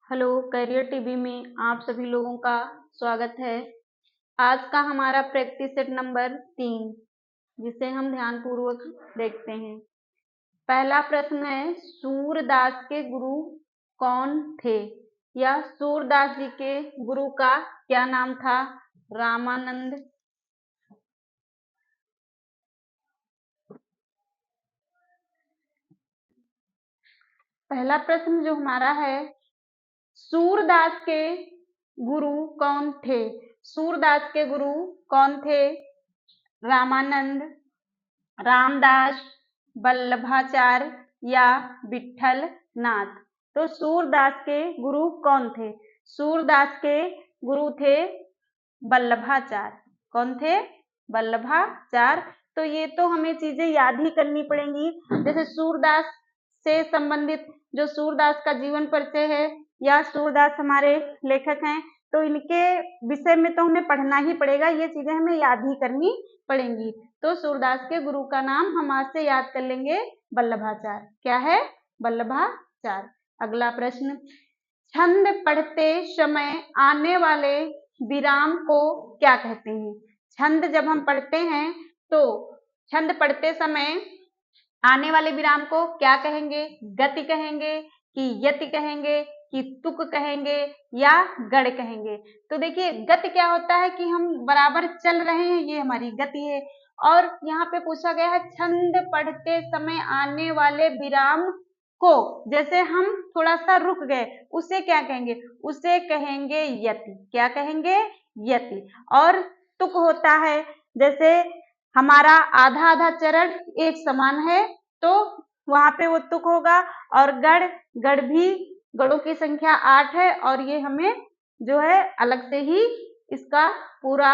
Hello, career TV में आप सभी लोगों का स्वागत है। आज का हमारा प्रैक्टिस सेट नंबर 3, जिसे हम ध्यानपूर्वक देखते हैं। पहला प्रश्न है, सूरदास के गुरु कौन थे? या सूरदास जी के गुरु का क्या नाम था? रामानंद। पहला प्रश्न जो हमारा है, सूरदास के गुरु कौन थे? सूरदास के गुरु कौन थे? रामानंद, रामदास, वल्लभाचार्य या विठल नाथ। तो सूरदास के गुरु कौन थे? सूरदास के गुरु थे वल्लभाचार्य। कौन थे? वल्लभाचार्य। तो ये तो हमें चीजें याद ही करनी पड़ेंगी। जैसे सूरदास से संबंधित जो सूरदास का जीवन परिचय है या सूरदास हमारे लेखक हैं, तो इनके विषय में तो हमें पढ़ना ही पड़ेगा। ये चीजें हमें याद ही करनी पड़ेंगी। तो सूरदास के गुरु का नाम हम आज से याद कर लेंगे, वल्लभाचार्य। क्या है? वल्लभाचार्य। अगला प्रश्न, छंद पढ़ते समय आने वाले विराम को क्या कहते हैं? छंद जब हम पढ़ते हैं तो छंद पढ़ते समय आने वाले विराम को क्या कहेंगे? गति कहेंगे कि यति कहेंगे कि तुक कहेंगे या गढ़ कहेंगे? तो देखिए, गति क्या होता है कि हम बराबर चल रहे हैं, ये हमारी गति है। और यहाँ पे पूछा गया है छंद पढ़ते समय आने वाले विराम को, जैसे हम थोड़ा सा रुक गए, उसे क्या कहेंगे? उसे कहेंगे यति। क्या कहेंगे? यति। और तुक होता है, जैसे हमारा आधा आधा चरण एक समान है तो वहां पे वो तुक होगा। और गढ़, गढ़ भी, गढ़ों की संख्या 8 है और ये हमें जो है अलग से ही इसका पूरा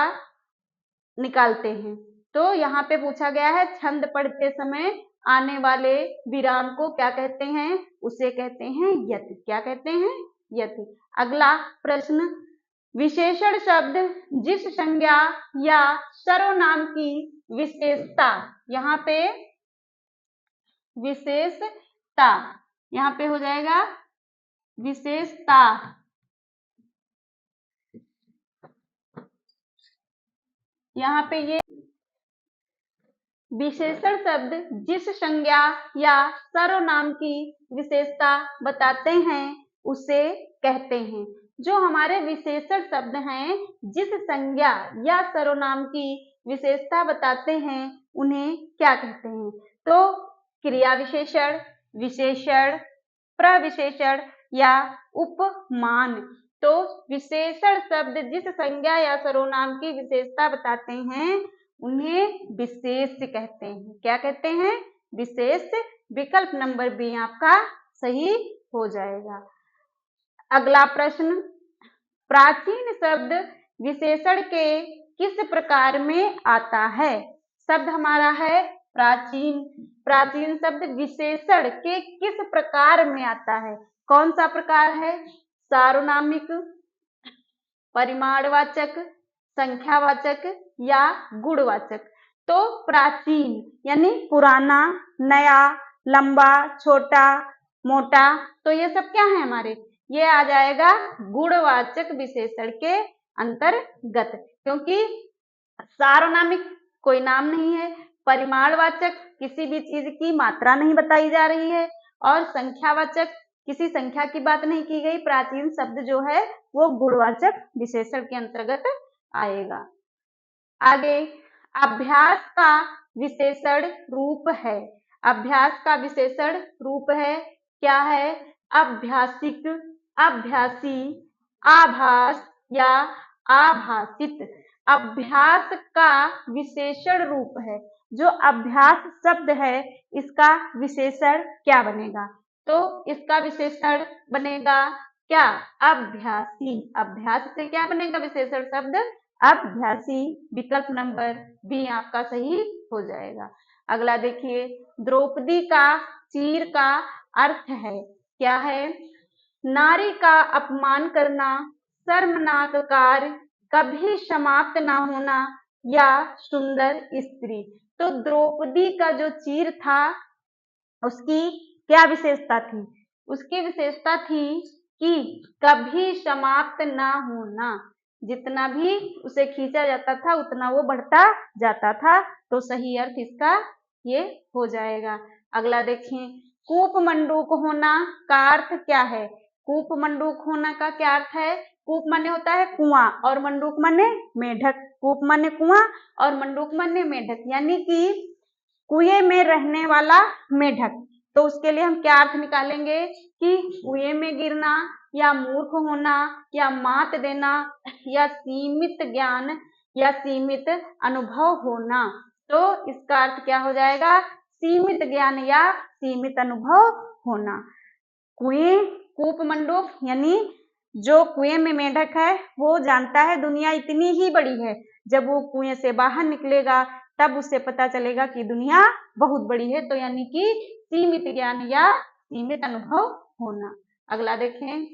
निकालते हैं। तो यहाँ पे पूछा गया है छंद पढ़ते समय आने वाले विराम को क्या कहते हैं? उसे कहते हैं यति। क्या कहते हैं? यति। अगला प्रश्न, विशेषण शब्द जिस संज्ञा या सर्वनाम की विशेषता, यहाँ पे विशेषता, यहाँ पे हो जाएगा विशेषता। यहाँ पे ये विशेषण शब्द जिस संज्ञा या सर्वनाम की विशेषता बताते हैं उसे कहते हैं। जो हमारे विशेषण शब्द हैं, जिस संज्ञा या सर्वनाम की विशेषता बताते हैं, उन्हें क्या कहते हैं? तो क्रिया विशेषण, विशेषण, प्रविशेषण या उपमान। तो विशेषण शब्द जिस संज्ञा या सर्वनाम की विशेषता बताते हैं उन्हें विशेष कहते हैं। क्या कहते हैं? विशेष। विकल्प नंबर बी आपका सही हो जाएगा। अगला प्रश्न, प्राचीन शब्द विशेषण के किस प्रकार में आता है? शब्द हमारा है प्राचीन। प्राचीन शब्द विशेषण के किस प्रकार में आता है? कौन सा प्रकार है? सार्वनामिक, परिमाणवाचक, संख्यावाचक या गुणवाचक? तो प्राचीन यानी पुराना, नया, लंबा, छोटा, मोटा, तो ये सब क्या है हमारे? ये आ जाएगा गुणवाचक विशेषण के अंतर्गत, क्योंकि सार्वनामिक कोई नाम नहीं है, परिमाणवाचक किसी भी चीज की मात्रा नहीं बताई जा रही है, और संख्यावाचक किसी संख्या की बात नहीं की गई। प्राचीन शब्द जो है वो गुणवाचक विशेषण के अंतर्गत आएगा। आगे, अभ्यास का विशेषण रूप है। अभ्यास का विशेषण रूप है, क्या है? अभ्यासिक, अभ्यासी, आभास या आभासित। अभ्यास का विशेषण रूप है। जो अभ्यास शब्द है इसका विशेषण क्या बनेगा? तो इसका विशेषण बनेगा क्या? अभ्यासी। अभ्यास से क्या बनेगा विशेषण शब्द? अभ्यासी। विकल्प नंबर बी आपका सही हो जाएगा। अगला देखिए, द्रौपदी का चीर का अर्थ है, क्या है? नारी का अपमान करना, शर्मनाक कार्य, कभी समाप्त ना होना या सुंदर स्त्री। तो द्रौपदी का जो चीर था उसकी क्या विशेषता थी? उसकी विशेषता थी कि कभी समाप्त ना होना, जितना भी उसे खींचा जाता था उतना वो बढ़ता जाता था। तो सही अर्थ इसका ये हो जाएगा। अगला देखें, कूप मंडूक होना का अर्थ क्या है? कूप मंडूक होना का क्या अर्थ है? कूप माने होता है कुआं और मंडूक माने मेढक। कूप माने कुआं और मंडूक माने मेढक, यानी कि कुएं में रहने वाला मेढक। तो उसके लिए हम क्या अर्थ निकालेंगे कि कुएं में गिरना या मूर्ख होना या मात देना या सीमित ज्ञान या सीमित अनुभव होना। तो इसका अर्थ क्या हो जाएगा? सीमित ज्ञान या सीमित अनुभव होना। कुएं, कूप मंडूक यानी जो कुएं में मेढक है वो जानता है दुनिया इतनी ही बड़ी है। जब वो कुएं से बाहर निकलेगा तब उसे पता चलेगा कि दुनिया बहुत बड़ी है। तो यानी कि सीमित ज्ञान या सीमित अनुभव होना। अगला देखें,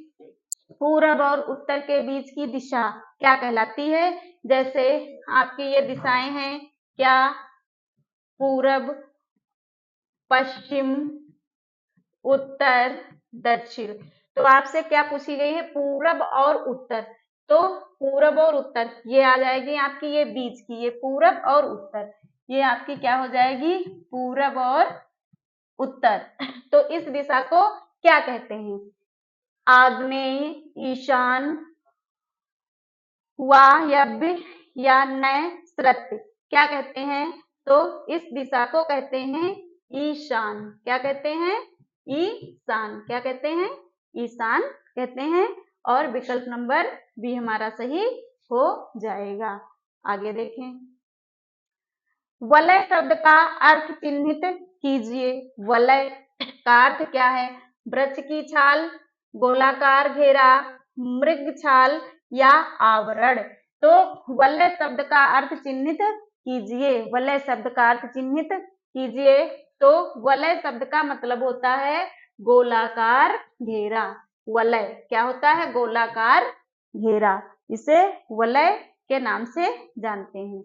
पूरब और उत्तर के बीच की दिशा क्या कहलाती है? जैसे आपकी ये दिशाएं हैं क्या? पूरब, पश्चिम, उत्तर, दक्षिण। तो आपसे क्या पूछी गई है? पूरब और उत्तर। तो पूरब और उत्तर ये आ जाएगी आपकी ये बीच की, ये पूरब और उत्तर, ये आपकी क्या हो जाएगी? पूरब और उत्तर। तो इस दिशा को क्या कहते हैं? आग्नेय, ईशान, वायव्य या नैऋत्य क्या कहते हैं? तो इस दिशा को कहते हैं ईशान। क्या कहते हैं? ईशान। क्या कहते हैं? ईशान कहते हैं। और विकल्प नंबर बी हमारा सही हो जाएगा। आगे देखें, वलय शब्द का अर्थ चिन्हित कीजिए। वलय का अर्थ क्या है? वृक्ष की छाल, गोलाकार घेरा, मृग छाल या आवरण। तो वलय शब्द का अर्थ चिन्हित कीजिए। वलय शब्द का अर्थ चिन्हित कीजिए। तो वलय शब्द का मतलब होता है गोलाकार घेरा। वलय क्या होता है? गोलाकार घेरा। इसे वलय के नाम से जानते हैं।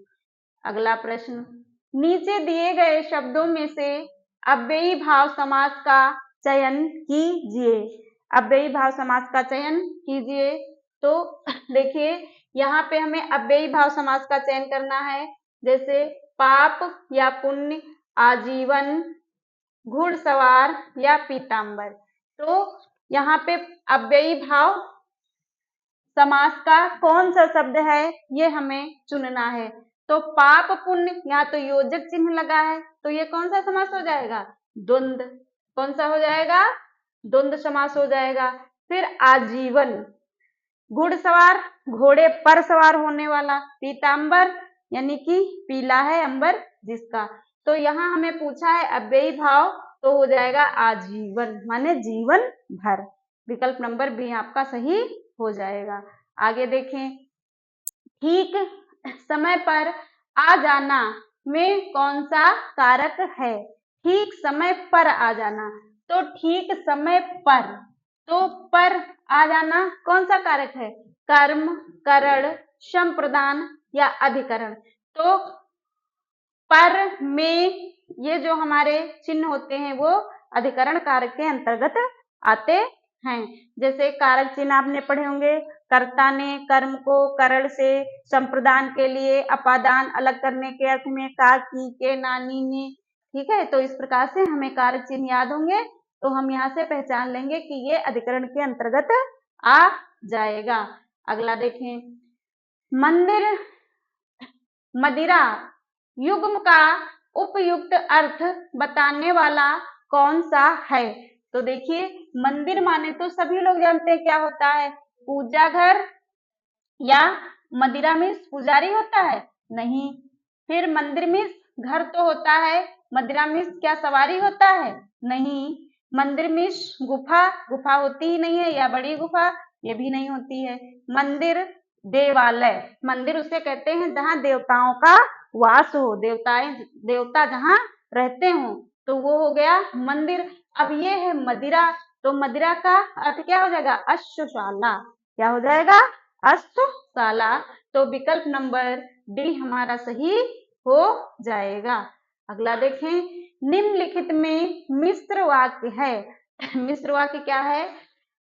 अगला प्रश्न, नीचे दिए गए शब्दों में से अव्ययी भाव समास का चयन कीजिए। अव्ययी भाव समास का चयन कीजिए। तो देखिए यहाँ पे हमें अव्ययी भाव समास का चयन करना है। जैसे पाप या पुण्य, आजीवन, घुड़सवार या पीताम्बर। तो यहाँ पे अव्ययी भाव समास का कौन सा शब्द है ये हमें चुनना है। तो पाप पुण्य, यहाँ तो योजक चिन्ह लगा है, तो ये कौन सा समास हो जाएगा? द्वंद। कौन सा हो जाएगा? द्वंद समास हो जाएगा। फिर आजीवन, घुड़सवार घोड़े पर सवार होने वाला, पीताम्बर यानी कि पीला है अंबर जिसका। तो यहाँ हमें पूछा है अव्ययी भाव, तो हो जाएगा आजीवन माने जीवन भर। विकल्प नंबर बी आपका सही हो जाएगा। आगे देखें, ठीक समय पर आ जाना में कौन सा कारक है? ठीक समय पर आ जाना। तो ठीक समय पर, तो पर आ जाना कौन सा कारक है? कर्म, करण, संप्रदान या अधिकरण। तो पर में ये जो हमारे चिन्ह होते हैं वो अधिकरण कारक के अंतर्गत आते हैं। जैसे कारक चिन्ह आपने पढ़े होंगे, कर्ता ने कर्म को करण से, संप्रदान के लिए अपादान अलग करने के अर्थ में का, की, के, नानी, ने। ठीक है, तो इस प्रकार से हमें कारक चिन्ह याद होंगे तो हम यहाँ से पहचान लेंगे कि ये अधिकरण के अंतर्गत आ जाएगा। अगला देखें, मंदिर, मदिरा युग्म का उपयुक्त अर्थ बताने वाला कौन सा है? तो देखिए मंदिर माने तो सभी लोग जानते हैं क्या होता है? पूजा घर या मदिरा मीन्स पुजारी होता है? नहीं। फिर मंदिर मीन्स घर तो होता है, मदिरा मीन्स क्या सवारी होता है? नहीं। मंदिर मीन्स गुफा, गुफा होती ही नहीं है, या बड़ी गुफा ये भी नहीं होती है। मंदिर, देवालय, मंदिर उसे कहते हैं जहाँ देवताओं का वास हो, देवता जहाँ रहते हो, तो वो हो गया मंदिर। अब ये है मदिरा, तो मदिरा का अर्थ क्या हो जाएगा? अश्वशाला। क्या हो जाएगा? अश्वशाला। तो विकल्प नंबर डी हमारा सही हो जाएगा। अगला देखें, निम्नलिखित में मिश्र वाक्य है। मिश्र वाक्य क्या है?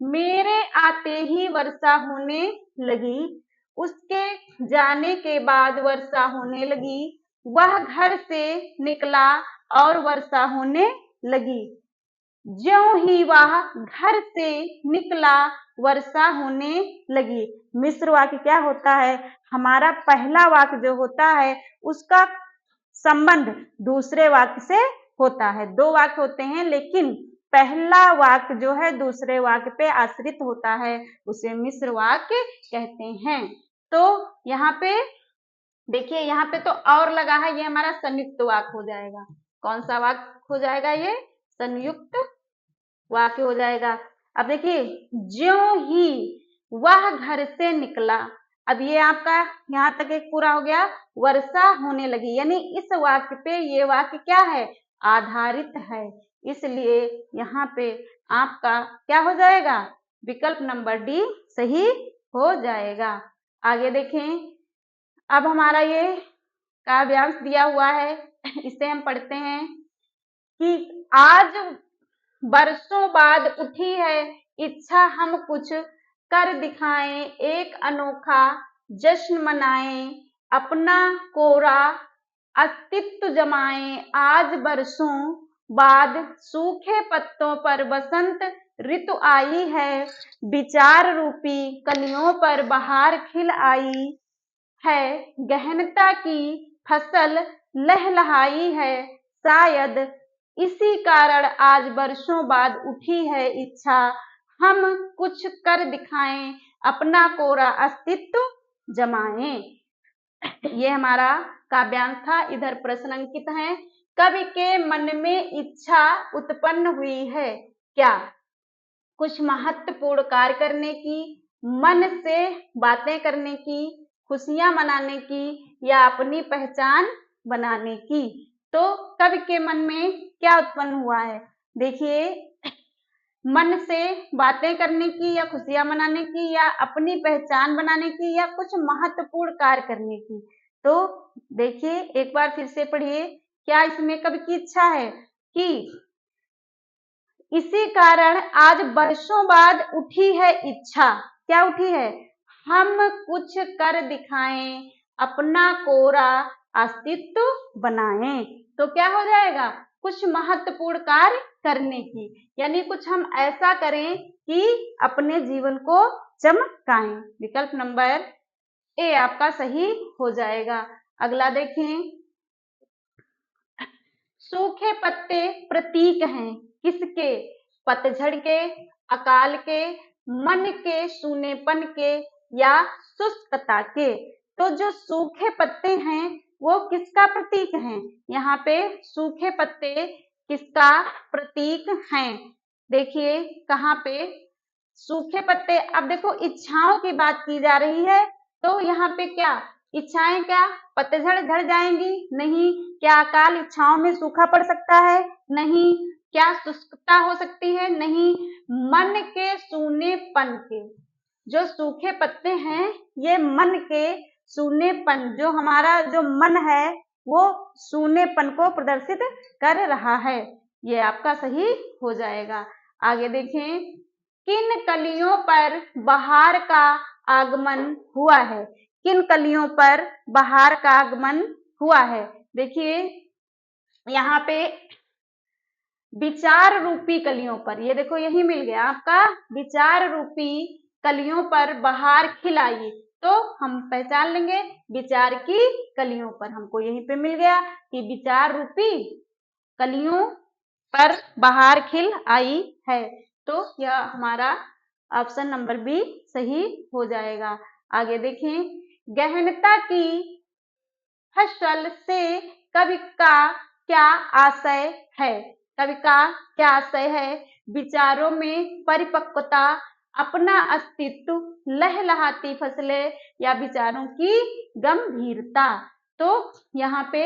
मेरे आते ही वर्षा होने लगी, उसके जाने के बाद वर्षा होने लगी, वह घर से निकला और वर्षा होने लगी। ज्यों ही वह घर से निकला वर्षा होने लगी। मिश्र वाक्य क्या होता है? हमारा पहला वाक्य जो होता है उसका संबंध दूसरे वाक्य से होता है। दो वाक्य होते हैं लेकिन पहला वाक्य जो है दूसरे वाक्य पे आश्रित होता है, उसे मिश्र वाक्य कहते हैं। तो यहाँ पे देखिए, यहाँ पे तो और लगा है, ये हमारा संयुक्त वाक्य हो जाएगा। कौन सा वाक्य हो जाएगा? ये संयुक्त वाक्य हो जाएगा। अब देखिए, ज्यों ही वह घर से निकला, अब ये आपका यहाँ तक एक पूरा हो गया। वर्षा होने लगी, यानी इस वाक्य पे ये वाक्य क्या है? आधारित है, इसलिए यहाँ पे आपका क्या हो जाएगा? विकल्प नंबर डी सही हो जाएगा। आगे देखें, अब हमारा ये काव्यांश दिया हुआ है, इसे हम पढ़ते हैं कि आज बरसों बाद उठी है इच्छा हम कुछ कर दिखाएं, एक अनोखा जश्न मनाएं, अपना कोरा अस्तित्व जमाएं। आज बरसों बाद सूखे पत्तों पर बसंत ऋतु आई है, विचार रूपी कलियों पर बहार खिल आई है, गहनता की फसल लहलहाई है, शायद इसी कारण आज बरसों बाद उठी है इच्छा हम कुछ कर दिखाएं, अपना कोरा अस्तित्व जमाएं। ये हमारा काव्यांश था। इधर प्रश्न अंकित है। कवि के मन में इच्छा उत्पन्न हुई है क्या? कुछ महत्वपूर्ण कार्य करने की, मन से बातें करने की, खुशियां मनाने की, या अपनी पहचान बनाने की। तो कवि के मन में क्या उत्पन्न हुआ है? देखिए, मन से बातें करने की, या खुशियां मनाने की, या अपनी पहचान बनाने की, या कुछ महत्वपूर्ण कार्य करने की। तो देखिए, एक बार फिर से पढ़िए, क्या इसमें कवि की इच्छा है कि इसी कारण आज बरसों बाद उठी है इच्छा। क्या उठी है? हम कुछ कर दिखाएं, अपना कोरा अस्तित्व बनाएं। तो क्या हो जाएगा? कुछ महत्वपूर्ण कार्य करने की, यानी कुछ हम ऐसा करें कि अपने जीवन को चमकाएं। विकल्प नंबर ए आपका सही हो जाएगा। अगला देखें, सूखे पत्ते प्रतीक हैं किसके? पतझड़ के, अकाल के, मन के सूनेपन के, या शुष्कता के। तो जो सूखे पत्ते हैं वो किसका प्रतीक हैं? यहाँ पे सूखे पत्ते किसका प्रतीक हैं? देखिए कहाँ पे सूखे पत्ते। अब देखो, इच्छाओं की बात की जा रही है, तो यहाँ पे क्या इच्छाएं? क्या पतझड़ झड़ जाएंगी? नहीं। क्या अकाल इच्छाओं में सूखा पड़ सकता है? नहीं। क्या शुष्कता हो सकती है? नहीं। मन के सूनेपन के, जो सूखे पत्ते हैं ये मन के सूनेपन, जो हमारा जो मन है वो सूनेपन को प्रदर्शित कर रहा है। ये आपका सही हो जाएगा। आगे देखें, किन कलियों पर बहार का आगमन हुआ है? किन कलियों पर बहार का आगमन हुआ है? देखिए यहाँ पे विचार रूपी कलियों पर, ये देखो यही मिल गया आपका, विचार रूपी कलियों पर बहार खिलाई। तो हम पहचान लेंगे विचार की कलियों पर, हमको यहीं पे मिल गया कि विचार रूपी कलियों पर बहार खिल आई है। तो यह हमारा ऑप्शन नंबर बी सही हो जाएगा। आगे देखें, गहनता की फसल से कवि का क्या आशय है? कवि का क्या आशय है? विचारों में परिपक्वता, अपना अस्तित्व, लहलहाती फसलें, या विचारों की गंभीरता। तो यहाँ पे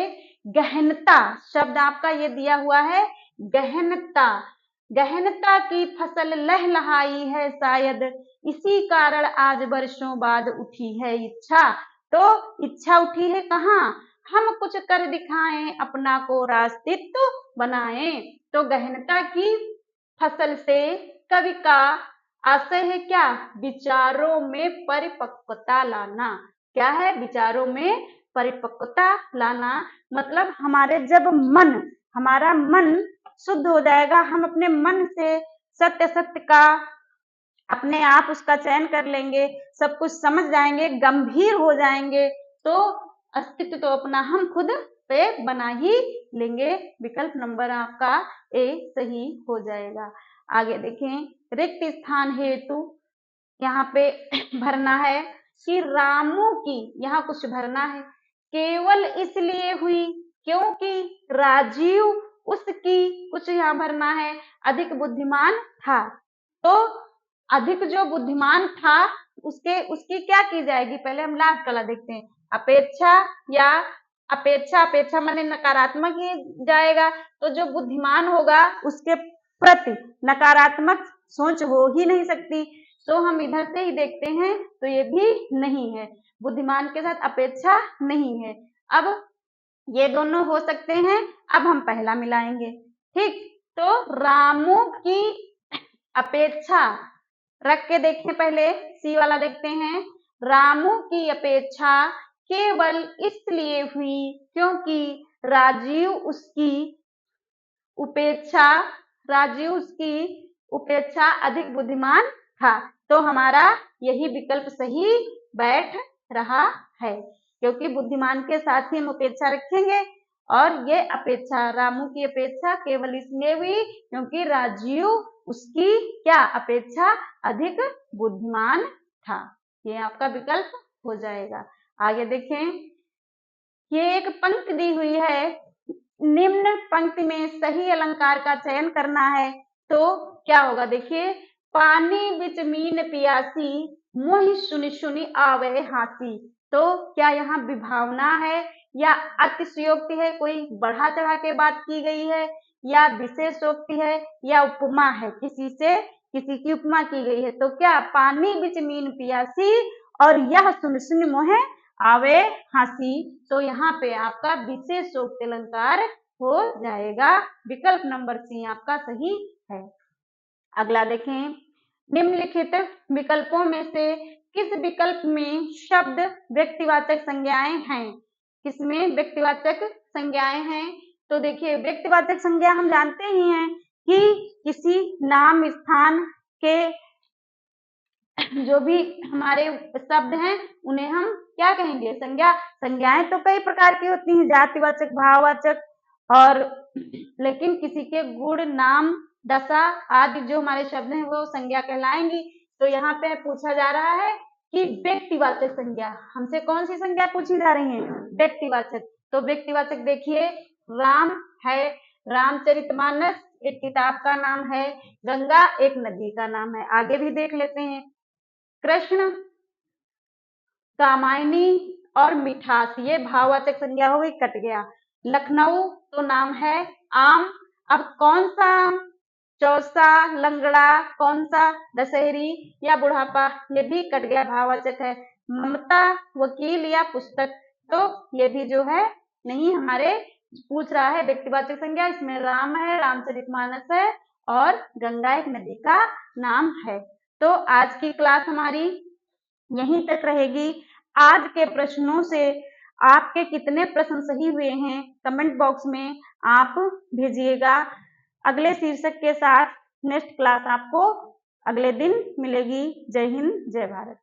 गहनता शब्द आपका ये दिया हुआ है, गहनता। गहनता की फसल लहलहाई है, शायद इसी कारण आज वर्षों बाद उठी है इच्छा। तो इच्छा उठी है कहाँ? हम कुछ कर दिखाएं, अपना कोरा अस्तित्व बनाएं। तो गहनता की फसल से कवि का आशय है क्या? विचारों में परिपक्वता लाना। क्या है? विचारों में परिपक्वता लाना। मतलब हमारा मन शुद्ध हो जाएगा, हम अपने मन से सत्य सत्य का अपने आप उसका चयन कर लेंगे, सब कुछ समझ जाएंगे, गंभीर हो जाएंगे, तो अस्तित्व तो अपना हम खुद पे बना ही लेंगे। विकल्प नंबर आपका ए सही हो जाएगा। आगे देखें, रिक्त स्थान हेतु यहाँ पे भरना है कि रामू की, यहाँ कुछ भरना है, केवल इसलिए हुई क्योंकि राजीव उसकी, कुछ यहाँ भरना है, अधिक बुद्धिमान था। तो अधिक जो बुद्धिमान था उसकी क्या की जाएगी? पहले हम लास्ट वाला देखते हैं। अपेक्षा या अपेक्षा माने नकारात्मक ही जाएगा, तो जो बुद्धिमान होगा उसके प्रति नकारात्मक सोच हो ही नहीं सकती, तो हम इधर से ही देखते हैं, तो ये भी नहीं है, बुद्धिमान के साथ अपेक्षा नहीं है। अब ये दोनों हो सकते हैं, अब हम पहला मिलाएंगे। ठीक, तो रामू की अपेक्षा रख के देखें, पहले सी वाला देखते हैं। रामू की अपेक्षा केवल इसलिए हुई क्योंकि राजीव उसकी उपेक्षा अधिक बुद्धिमान था। तो हमारा यही विकल्प सही बैठ रहा है, क्योंकि बुद्धिमान के साथ ही हम अपेक्षा रखेंगे, और ये अपेक्षा रामू की अपेक्षा केवल इसलिए हुई क्योंकि राजीव उसकी क्या अपेक्षा अधिक बुद्धिमान था। ये आपका विकल्प हो जाएगा। आगे देखें, ये एक पंक्ति दी हुई है, निम्न पंक्ति में सही अलंकार का चयन करना है, तो क्या होगा? देखिए, पानी बिच मीन पियासी, मोहि सुनि सुनि आवे हासी। तो क्या यहाँ विभावना है या अतिशयोक्ति है, कोई बढ़ा चढ़ा के बात की गई है, या विशेषोक्ति है, या उपमा है, किसी की उपमा की गई है। तो क्या पानी बिच मीन पियासी और यह सुनि सुनि मोहे आवे हासी, तो यहाँ पे आपका विशेषोक्ति अलंकार हो जाएगा। विकल्प नंबर सी आपका सही है। अगला देखें, निम्नलिखित विकल्पों में से किस विकल्प में शब्द व्यक्तिवाचक संज्ञाएं हैं? किसमें व्यक्तिवाचक संज्ञाएं हैं? तो देखिए, व्यक्तिवाचक संज्ञा हम जानते ही हैं कि किसी नाम स्थान के जो भी हमारे शब्द हैं उन्हें हम क्या कहेंगे? संज्ञाएं तो कई प्रकार की होती हैं, जातिवाचक, भाववाचक, और लेकिन किसी के गुण, नाम, दशा आदि जो हमारे शब्द हैं वो संज्ञा कहलाएंगी। तो यहाँ पे पूछा जा रहा है कि व्यक्तिवाचक संज्ञा, हमसे कौन सी संज्ञा पूछी जा रही है? व्यक्तिवाचक। तो व्यक्तिवाचक देखिए, राम है, रामचरितमानस एक किताब का नाम है, गंगा एक नदी का नाम है। आगे भी देख लेते हैं, कृष्ण, कामायनी और मिठास, ये भाववाचक संज्ञा हो गई, कट गया। लखनऊ तो नाम है, आम, अब कौन सा आम? चौसा, लंगड़ा, कौन सा? दशहरी या बुढ़ापा, ये भी कट गया, भाववाचक है। ममता, वकील या पुस्तक, तो ये भी जो है नहीं, हमारे पूछ रहा है व्यक्तिवाचक संज्ञा, इसमें राम है, रामचरितमानस है, और गंगा एक नदी का नाम है। तो आज की क्लास हमारी यहीं तक रहेगी। आज के प्रश्नों से आपके कितने प्रश्न सही हुए हैं कमेंट बॉक्स में आप भेजिएगा। अगले शीर्षक के साथ नेक्स्ट क्लास आपको अगले दिन मिलेगी। जय हिंद, जय भारत।